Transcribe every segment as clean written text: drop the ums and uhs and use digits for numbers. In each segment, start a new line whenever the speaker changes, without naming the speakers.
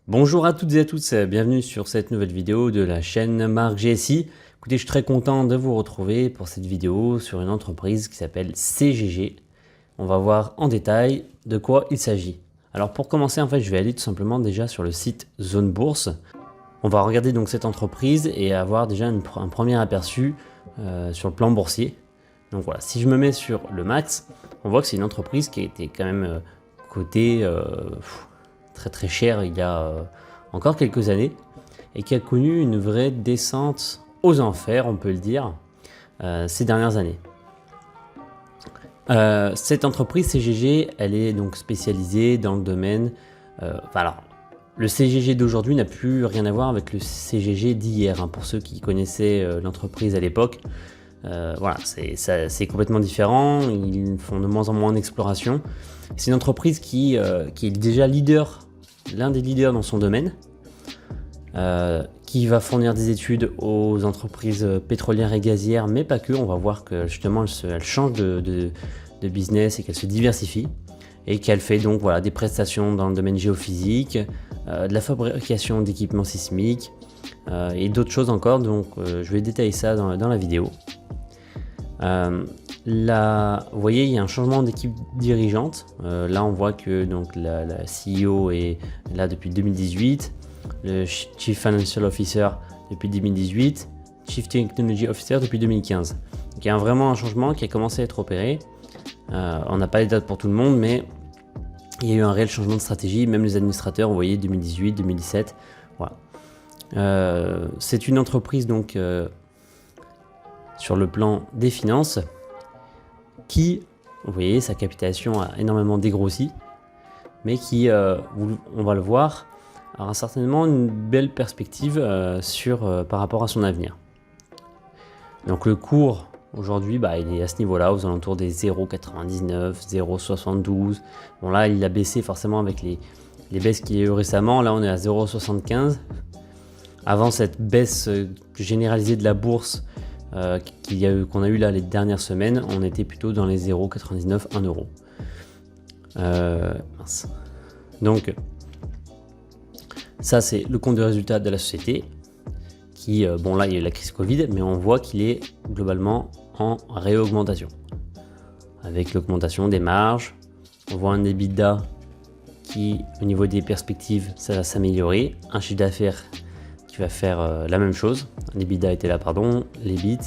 Bonjour à toutes et à tous, bienvenue sur cette nouvelle vidéo de la chaîne Marc GSI. Écoutez, je suis très content de vous retrouver pour cette vidéo sur une entreprise qui s'appelle CGG. On va voir en détail de quoi il s'agit. Alors pour commencer, en fait, je vais aller tout simplement déjà sur le site Zone Bourse. On va regarder donc cette entreprise et avoir déjà un premier aperçu sur le plan boursier. Donc voilà, si je me mets sur le max, on voit que c'est une entreprise qui a été quand même cotée très cher il y a encore quelques années et qui a connu une vraie descente aux enfers, on peut le dire, ces dernières années. Cette entreprise CGG, elle est donc spécialisée dans le domaine. Alors, le CGG d'aujourd'hui n'a plus rien à voir avec le CGG d'hier, hein, pour ceux qui connaissaient l'entreprise à l'époque. Voilà, c'est complètement différent. Ils font de moins en moins d'exploration. C'est une entreprise qui est déjà leader, l'un des leaders dans son domaine, qui va fournir des études aux entreprises pétrolières et gazières, mais pas que. On va voir que justement elle change de business et qu'elle se diversifie et qu'elle fait donc voilà, des prestations dans le domaine géophysique, de la fabrication d'équipements sismiques et d'autres choses encore. Donc je vais détailler ça dans la vidéo. Là, vous voyez, il y a un changement d'équipe dirigeante. Là, on voit que donc, la CEO est là depuis 2018, le Chief Financial Officer depuis 2018, Chief Technology Officer depuis 2015. Donc, il y a vraiment un changement qui a commencé à être opéré. On n'a pas les dates pour tout le monde, mais il y a eu un réel changement de stratégie. Même les administrateurs, vous voyez, 2018, 2017. Voilà. C'est une entreprise donc sur le plan des finances qui, vous voyez, sa capitalisation a énormément dégrossi, mais qui, on va le voir, aura certainement une belle perspective par rapport à son avenir. Donc le cours aujourd'hui, il est à ce niveau-là, aux alentours des 0,99, 0,72. Bon là, il a baissé forcément avec les baisses qu'il y a eu récemment. Là, on est à 0,75. Avant cette baisse généralisée de la bourse qu'on a eu là les dernières semaines, on était plutôt dans les 0,99, 1 euro. Donc ça, c'est le compte de résultat de la société qui, bon là il y a eu la crise Covid, mais on voit qu'il est globalement en réaugmentation avec l'augmentation des marges. On voit un EBITDA qui, au niveau des perspectives, ça va s'améliorer, un chiffre d'affaires qui va faire la même chose, un EBITDA était là, pardon, l'EBIT,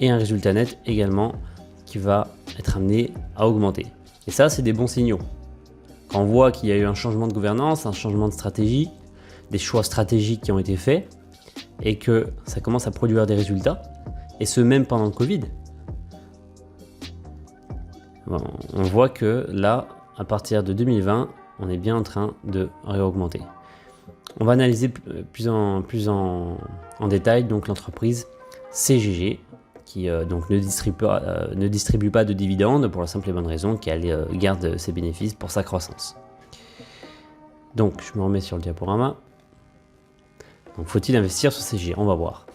et un résultat net également qui va être amené à augmenter. Et ça, c'est des bons signaux. Quand on voit qu'il y a eu un changement de gouvernance, un changement de stratégie, des choix stratégiques qui ont été faits, et que ça commence à produire des résultats, et ce même pendant le Covid, bon, on voit que là, à partir de 2020, on est bien en train de réaugmenter. On va analyser plus en détail donc l'entreprise CGG qui donc ne distribue pas de dividendes pour la simple et bonne raison qu'elle garde ses bénéfices pour sa croissance. Donc je me remets sur le diaporama. Donc faut-il investir sur CGG? On va voir.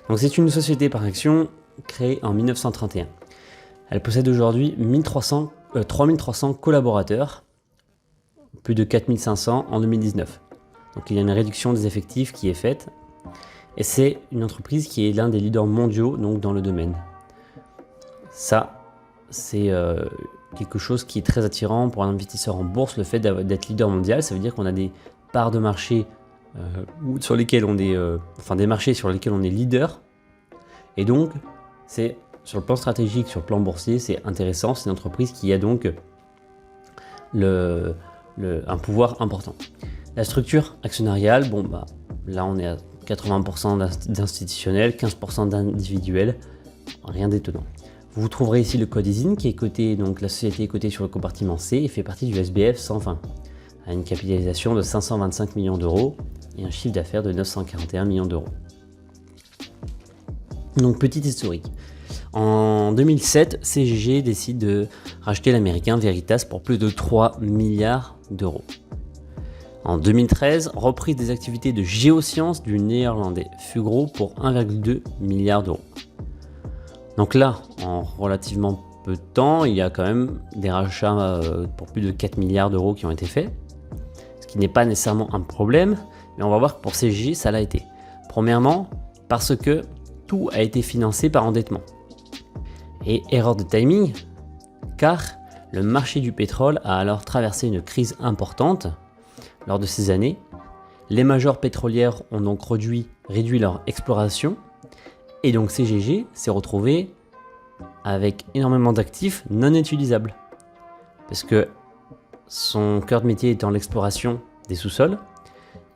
Donc c'est une société par action créée en 1931. Elle possède aujourd'hui 3300 collaborateurs, plus de 4500 en 2019. Donc il y a une réduction des effectifs qui est faite et c'est une entreprise qui est l'un des leaders mondiaux donc, dans le domaine. Ça, c'est quelque chose qui est très attirant pour un investisseur en bourse, le fait d'être leader mondial. Ça veut dire qu'on a des parts de marché sur lesquelles on est, des marchés sur lesquels on est leader. Et donc, c'est sur le plan stratégique, sur le plan boursier, c'est intéressant. C'est une entreprise qui a donc un pouvoir important. La structure actionnariale, là on est à 80% d'institutionnels, 15% d'individuels, rien d'étonnant. Vous trouverez ici le code ISIN qui est coté, donc la société est cotée sur le compartiment C et fait partie du SBF 120, à une capitalisation de 525 millions d'euros et un chiffre d'affaires de 941 millions d'euros. Donc petit historique. En 2007, CGG décide de racheter l'américain Veritas pour plus de 3 milliards d'euros. En 2013, reprise des activités de géosciences du néerlandais Fugro pour 1,2 milliard d'euros. Donc là, en relativement peu de temps, il y a quand même des rachats pour plus de 4 milliards d'euros qui ont été faits, ce qui n'est pas nécessairement un problème, mais on va voir que pour CGG, ça l'a été. Premièrement, parce que tout a été financé par endettement. Et erreur de timing, car le marché du pétrole a alors traversé une crise importante lors de ces années. Les majors pétrolières ont donc réduit leur exploration, et donc CGG s'est retrouvé avec énormément d'actifs non utilisables. Parce que son cœur de métier étant l'exploration des sous-sols,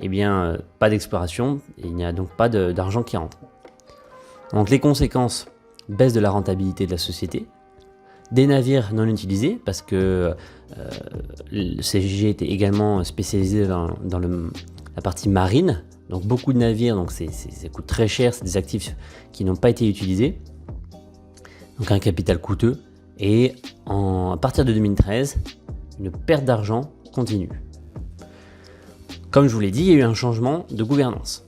eh bien, pas d'exploration, et il n'y a donc pas d'argent qui rentre. Donc les conséquences, baisse de la rentabilité de la société, des navires non utilisés, parce que le CGG était également spécialisé dans la partie marine, donc beaucoup de navires, donc ça coûte très cher, c'est des actifs qui n'ont pas été utilisés, donc un capital coûteux, et à partir de 2013, une perte d'argent continue. Comme je vous l'ai dit, il y a eu un changement de gouvernance.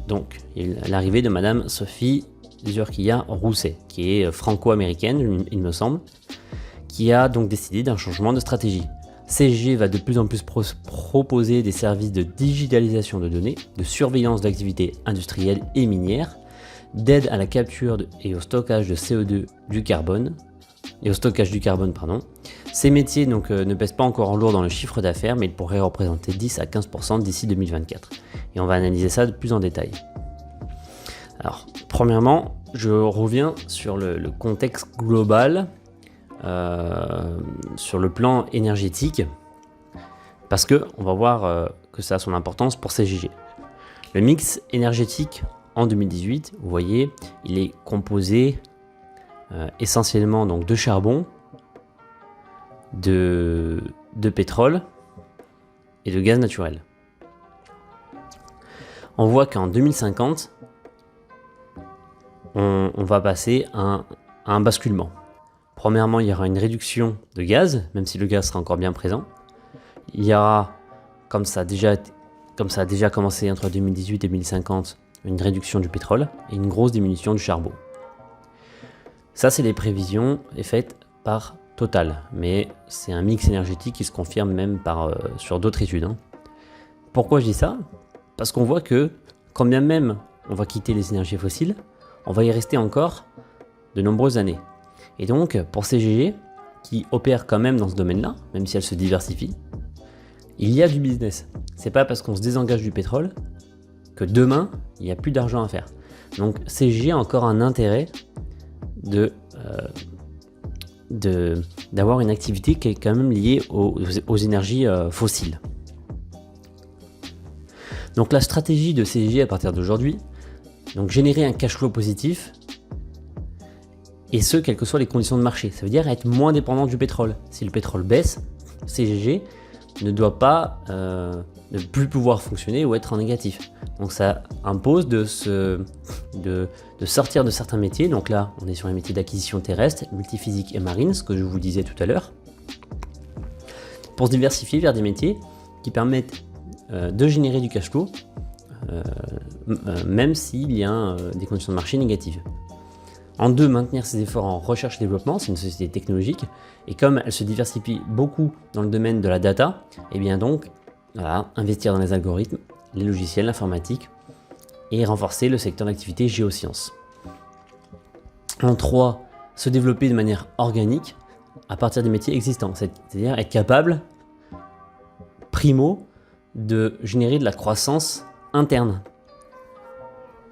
Donc, il y a l'arrivée de Madame Sophie Zurquiyah Rousset, qui est franco-américaine, il me semble, qui a donc décidé d'un changement de stratégie. CGG va de plus en plus proposer des services de digitalisation de données, de surveillance d'activités industrielles et minières, d'aide à la capture et au stockage de CO2 du carbone, Ces métiers donc, ne pèsent pas encore en lourd dans le chiffre d'affaires, mais ils pourraient représenter 10 à 15% d'ici 2024. Et on va analyser ça de plus en détail. Alors, premièrement, je reviens sur le contexte global, sur le plan énergétique, parce qu'on va voir que ça a son importance pour CGG. Le mix énergétique en 2018, vous voyez, il est composé essentiellement donc, de charbon, de pétrole et de gaz naturel. On voit qu'en 2050, on va passer à un basculement. Premièrement, il y aura une réduction de gaz, même si le gaz sera encore bien présent. Il y aura, comme ça a déjà commencé entre 2018 et 2050, une réduction du pétrole et une grosse diminution du charbon. Ça, c'est les prévisions faites par Total, mais c'est un mix énergétique qui se confirme même sur d'autres études. Pourquoi je dis ça? Parce qu'on voit que, quand bien même on va quitter les énergies fossiles, on va y rester encore de nombreuses années. Et donc, pour CGG, qui opère quand même dans ce domaine-là, même si elle se diversifie, il y a du business. C'est pas parce qu'on se désengage du pétrole que demain, il n'y a plus d'argent à faire. Donc, CGG a encore un intérêt d'avoir une activité qui est quand même liée aux énergies fossiles. Donc la stratégie de CGG à partir d'aujourd'hui, donc générer un cash flow positif, et ce, quelles que soient les conditions de marché. Ça veut dire être moins dépendant du pétrole. Si le pétrole baisse, CGG ne doit pas ne plus pouvoir fonctionner ou être en négatif. Donc ça impose de sortir de certains métiers. Donc là, on est sur les métiers d'acquisition terrestre, multiphysique et marine, ce que je vous disais tout à l'heure, pour se diversifier vers des métiers qui permettent de générer du cash flow, même s'il y a des conditions de marché négatives. En deux, maintenir ses efforts en recherche et développement, c'est une société technologique, et comme elle se diversifie beaucoup dans le domaine de la data, et bien donc, voilà, investir dans les algorithmes, les logiciels, l'informatique, et renforcer le secteur d'activité géosciences. En 3, se développer de manière organique à partir des métiers existants, c'est-à-dire être capable, primo, de générer de la croissance interne.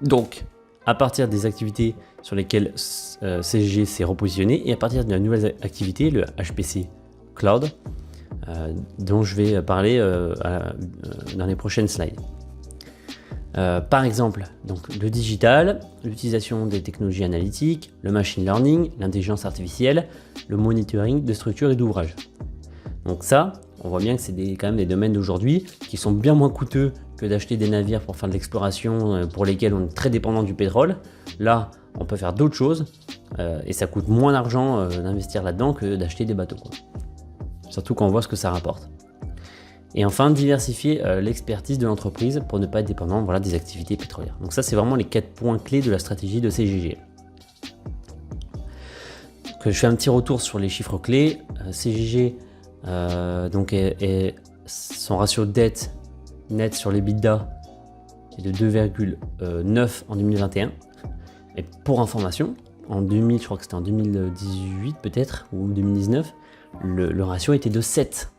Donc, à partir des activités sur lesquelles CGG s'est repositionné et à partir de la nouvelle activité, le HPC Cloud, dont je vais parler dans les prochaines slides. Par exemple, donc, le digital, l'utilisation des technologies analytiques, le machine learning, l'intelligence artificielle, le monitoring de structures et d'ouvrages. Donc ça, on voit bien que c'est quand même des domaines d'aujourd'hui qui sont bien moins coûteux que d'acheter des navires pour faire de l'exploration pour lesquels on est très dépendant du pétrole. Là, on peut faire d'autres choses et ça coûte moins d'argent d'investir là-dedans que d'acheter des bateaux, quoi. Surtout quand on voit ce que ça rapporte. Et enfin, diversifier l'expertise de l'entreprise pour ne pas être dépendant, voilà, des activités pétrolières. Donc ça, c'est vraiment les 4 points clés de la stratégie de CGG. Je fais un petit retour sur les chiffres clés. CGG, donc son ratio de dette net sur l'EBITDA est de 2,9 en 2021. Et pour information, en 2000, je crois que c'était en 2018 peut-être, ou 2019, le ratio était de 7.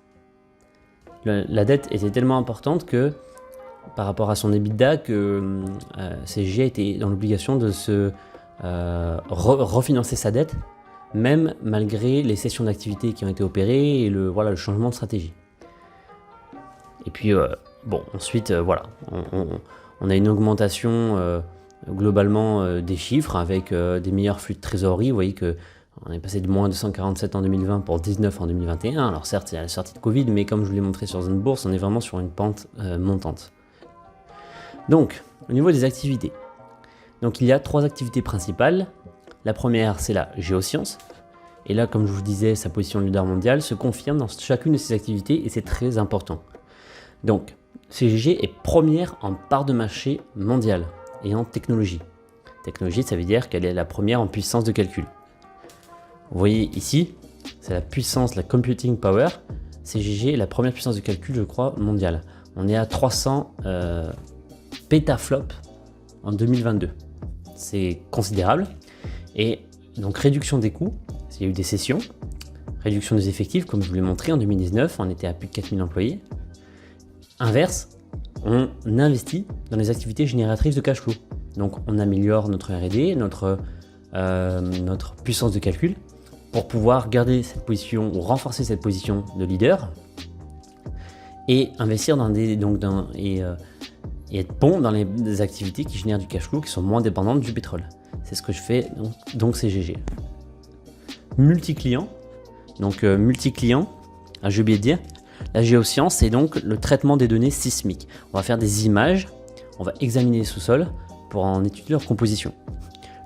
La dette était tellement importante que, par rapport à son EBITDA, que CGG était dans l'obligation de se refinancer sa dette, même malgré les cessions d'activité qui ont été opérées et le changement de stratégie. Et puis, ensuite, on a une augmentation globalement des chiffres avec des meilleurs flux de trésorerie. Vous voyez qu'on est passé de moins 247 en 2020 pour 19 en 2021. Alors certes, il y a la sortie de Covid, mais comme je vous l'ai montré sur ZenBourse, on est vraiment sur une pente montante. Donc, au niveau des activités, donc il y a 3 activités principales. La première, c'est la géoscience. Et là, comme je vous disais, sa position de leader mondial se confirme dans chacune de ses activités et c'est très important. Donc, CGG est première en part de marché mondiale et en technologie. Technologie, ça veut dire qu'elle est la première en puissance de calcul. Vous voyez ici, c'est la puissance, la computing power. CGG est la première puissance de calcul, je crois, mondiale. On est à 300 pétaflops en 2022. C'est considérable. Et donc réduction des coûts, il y a eu des cessions, réduction des effectifs, comme je vous l'ai montré en 2019, on était à plus de 4000 employés. Inverse, on investit dans les activités génératrices de cash flow. Donc on améliore notre R&D, notre puissance de calcul, pour pouvoir garder cette position ou renforcer cette position de leader et investir dans et être bon dans les activités qui génèrent du cash flow, qui sont moins dépendantes du pétrole. C'est ce que je fais, donc CGG. Multi-client. Donc multi-client, j'ai oublié de dire, la géoscience, c'est donc le traitement des données sismiques. On va faire des images, on va examiner les sous-sols pour en étudier leur composition.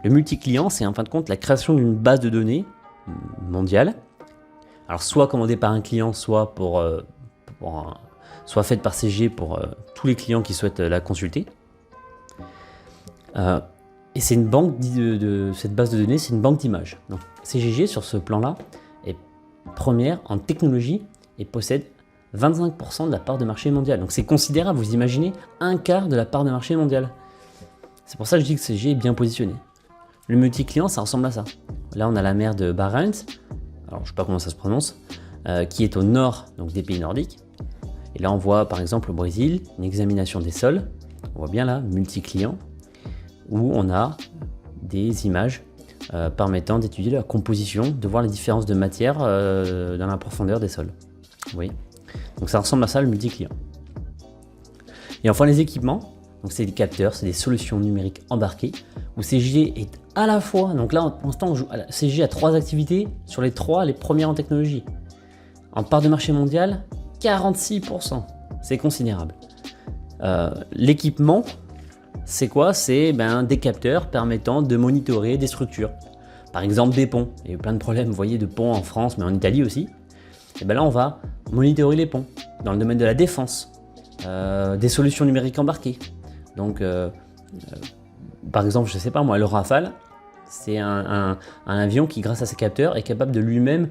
Le multi-client, c'est en fin de compte la création d'une base de données mondiale. Alors soit commandée par un client, soit soit faite par CGG pour tous les clients qui souhaitent la consulter. Et c'est une banque cette base de données, c'est une banque d'images. Donc CGG sur ce plan-là est première en technologie et possède 25% de la part de marché mondiale. Donc c'est considérable, vous imaginez, un quart de la part de marché mondiale. C'est pour ça que je dis que CGG est bien positionné. Le multi-client, ça ressemble à ça. Là, on a la mer de Barents, alors je ne sais pas comment ça se prononce, qui est au nord donc, des pays nordiques. Et là, on voit par exemple au Brésil une examination des sols. On voit bien là, multi-client, où on a des images permettant d'étudier la composition, de voir les différences de matière dans la profondeur des sols. Vous voyez ? Donc ça ressemble à ça le multi-client. Et enfin les équipements, donc c'est des capteurs, c'est des solutions numériques embarquées, où CGG est à la fois, donc là pour l'instant CGG a 3 activités, sur les 3, les premières en technologie. En part de marché mondial, 46%, c'est considérable. L'équipement, c'est quoi? C'est des capteurs permettant de monitorer des structures. Par exemple des ponts. Il y a eu plein de problèmes, vous voyez, de ponts en France, mais en Italie aussi. Et là, on va monitorer les ponts dans le domaine de la défense, des solutions numériques embarquées. Donc, par exemple, je ne sais pas moi, le Rafale, c'est un avion qui, grâce à ses capteurs, est capable de lui-même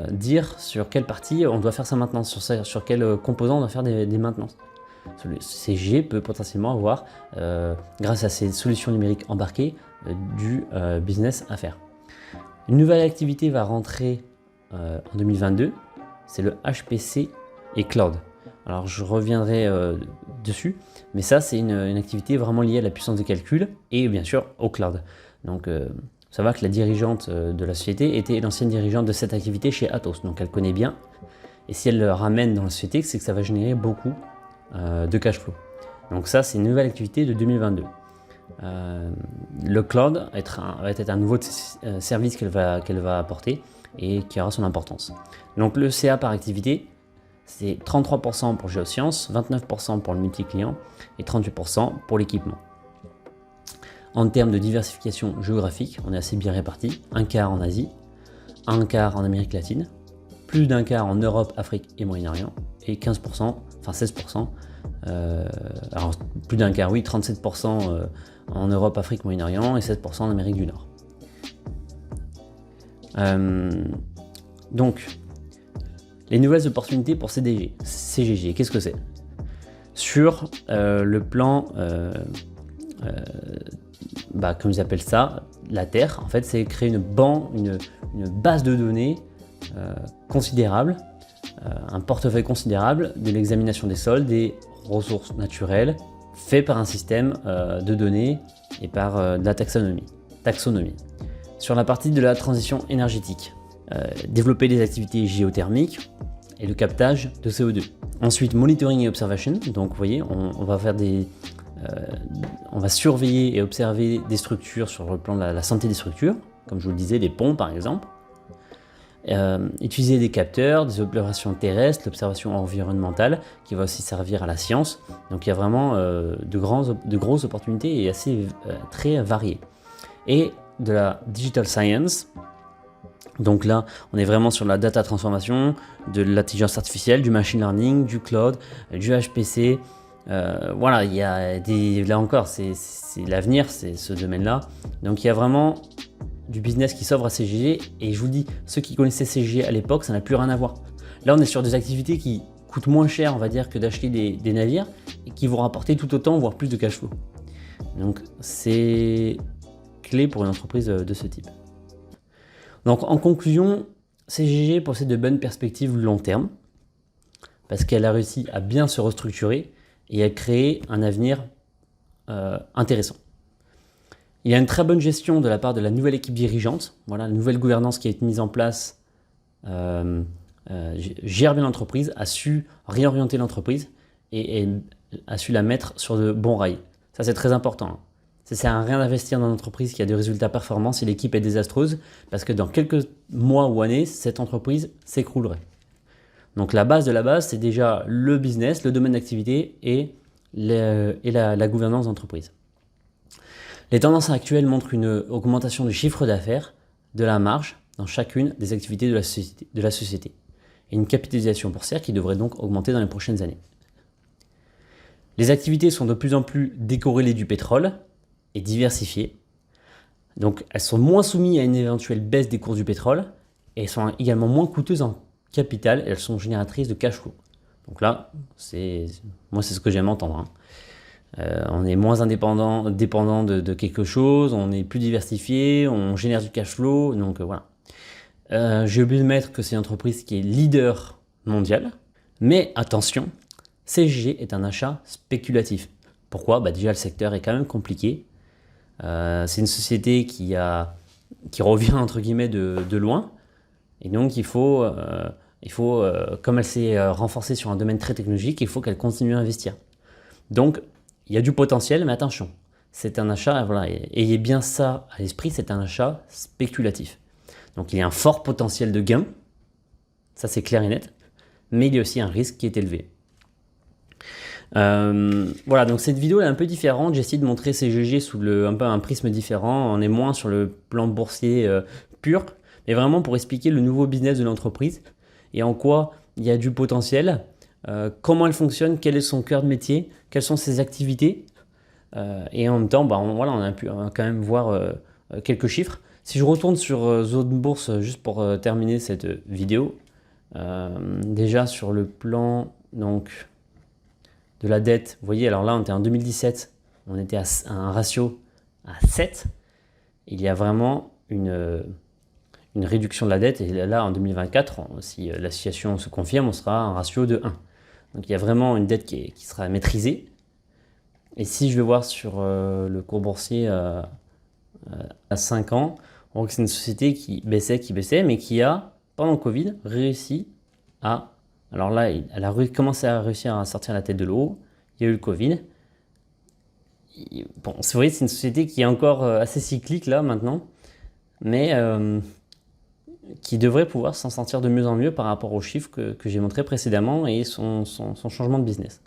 dire sur quelle partie on doit faire sa maintenance, sur quel composant on doit faire des maintenances. Le CGG peut potentiellement avoir, grâce à ces solutions numériques embarquées, du business à faire. Une nouvelle activité va rentrer en 2022, c'est le HPC et Cloud. Alors je reviendrai dessus, mais ça c'est une activité vraiment liée à la puissance de calcul et bien sûr au cloud. Donc ça va que la dirigeante de la société était l'ancienne dirigeante de cette activité chez Atos, donc elle connaît bien. Et si elle le ramène dans la société, c'est que ça va générer beaucoup de cash flow. Donc ça c'est une nouvelle activité de 2022. Le cloud va être un nouveau service qu'elle va apporter et qui aura son importance. Donc le CA par activité, c'est 33% pour Géosciences, 29% pour le multi-client et 38% pour l'équipement. En termes de diversification géographique, on est assez bien réparti. Un quart en Asie, un quart en Amérique latine, plus d'un quart en Europe, Afrique et Moyen-Orient, et 15%, enfin 16%, alors plus d'un quart, oui, 37% en Europe, Afrique, Moyen-Orient et 7% en Amérique du Nord. Donc, les nouvelles opportunités pour CGG, qu'est-ce que c'est? sur le plan, comme ils appellent ça, la Terre. En fait, c'est créer une base de données considérable, un portefeuille considérable de l'examination des sols, des ressources naturelles, fait par un système de données et par de la taxonomie. Sur la partie de la transition énergétique, développer des activités géothermiques et le captage de CO2. Ensuite, monitoring et observation. Donc, vous voyez, on va faire on va surveiller et observer des structures sur le plan de la santé des structures, comme je vous le disais, les ponts par exemple. Utiliser des capteurs, des observations terrestres, l'observation environnementale qui va aussi servir à la science. Donc il y a vraiment de grosses opportunités et assez très variées. Et de la digital science. Donc là, on est vraiment sur la data transformation, de l'intelligence artificielle, du machine learning, du cloud, du HPC. Voilà, il y a là encore, c'est l'avenir, c'est ce domaine-là. Donc il y a vraiment du business qui s'offre à CGG, et je vous dis, ceux qui connaissaient CGG à l'époque, ça n'a plus rien à voir. Là, on est sur des activités qui coûtent moins cher, on va dire, que d'acheter des navires, et qui vont rapporter tout autant, voire plus de cash flow. Donc c'est clé pour une entreprise de ce type. Donc en conclusion, CGG possède de bonnes perspectives long terme, parce qu'elle a réussi à bien se restructurer et à créer un avenir intéressant. Il y a une très bonne gestion de la part de la nouvelle équipe dirigeante. Voilà, la nouvelle gouvernance qui a été mise en place gère bien l'entreprise, a su réorienter l'entreprise et a su la mettre sur de bons rails. Ça, c'est très important, hein. Ça sert à rien d'investir dans une entreprise qui a des résultats performants si l'équipe est désastreuse, parce que dans quelques mois ou années, cette entreprise s'écroulerait. Donc la base de la base, c'est déjà le business, le domaine d'activité et la gouvernance d'entreprise. Les tendances actuelles montrent une augmentation du chiffre d'affaires, de la marge dans chacune des activités de la société et une capitalisation boursière qui devrait donc augmenter dans les prochaines années. Les activités sont de plus en plus décorrélées du pétrole et diversifiées. Donc elles sont moins soumises à une éventuelle baisse des cours du pétrole et elles sont également moins coûteuses en capital et elles sont génératrices de cash flow. Donc là, moi c'est ce que j'aime entendre, hein. On est moins dépendant de quelque chose, on est plus diversifié, on génère du cash flow, donc voilà. J'ai oublié de mettre que c'est une entreprise qui est leader mondial, mais attention, CGG est un achat spéculatif. Pourquoi? Déjà le secteur est quand même compliqué. C'est une société qui revient entre guillemets de loin, et donc il faut comme elle s'est renforcée sur un domaine très technologique, il faut qu'elle continue à investir. Donc il y a du potentiel, mais attention, c'est un achat, voilà, ayez bien ça à l'esprit, c'est un achat spéculatif. Donc il y a un fort potentiel de gain, ça c'est clair et net, mais il y a aussi un risque qui est élevé. Voilà, donc cette vidéo est un peu différente, j'ai essayé de montrer CGG sous un peu un prisme différent, on est moins sur le plan boursier pur, mais vraiment pour expliquer le nouveau business de l'entreprise et en quoi il y a du potentiel. Comment elle fonctionne, quel est son cœur de métier, quelles sont ses activités, et en même temps, on a pu quand même voir quelques chiffres. Si je retourne sur Zone Bourse, juste pour terminer cette vidéo, déjà sur le plan donc, de la dette, vous voyez, alors là on était en 2017, on était à un ratio à 7, il y a vraiment une réduction de la dette, et là en 2024, si la situation se confirme, on sera à un ratio de 1. Donc il y a vraiment une dette qui sera maîtrisée. Et si je vais voir sur le cours boursier à 5 ans, on voit que c'est une société qui baissait, mais qui a, pendant le Covid, réussi à... Alors là, elle a commencé à réussir à sortir la tête de l'eau. Il y a eu le Covid. Bon, vous voyez, c'est une société qui est encore assez cyclique là maintenant, mais qui devrait pouvoir s'en sortir de mieux en mieux par rapport aux chiffres que j'ai montrés précédemment et son changement de business.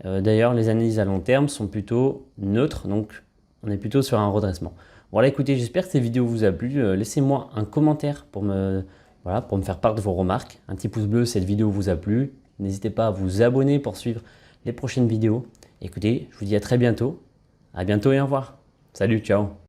D'ailleurs, les analyses à long terme sont plutôt neutres, donc on est plutôt sur un redressement. Voilà, écoutez, j'espère que cette vidéo vous a plu. Laissez-moi un commentaire pour me faire part de vos remarques. Un petit pouce bleu si cette vidéo vous a plu. N'hésitez pas à vous abonner pour suivre les prochaines vidéos. Écoutez, je vous dis à très bientôt. À bientôt et au revoir. Salut, ciao.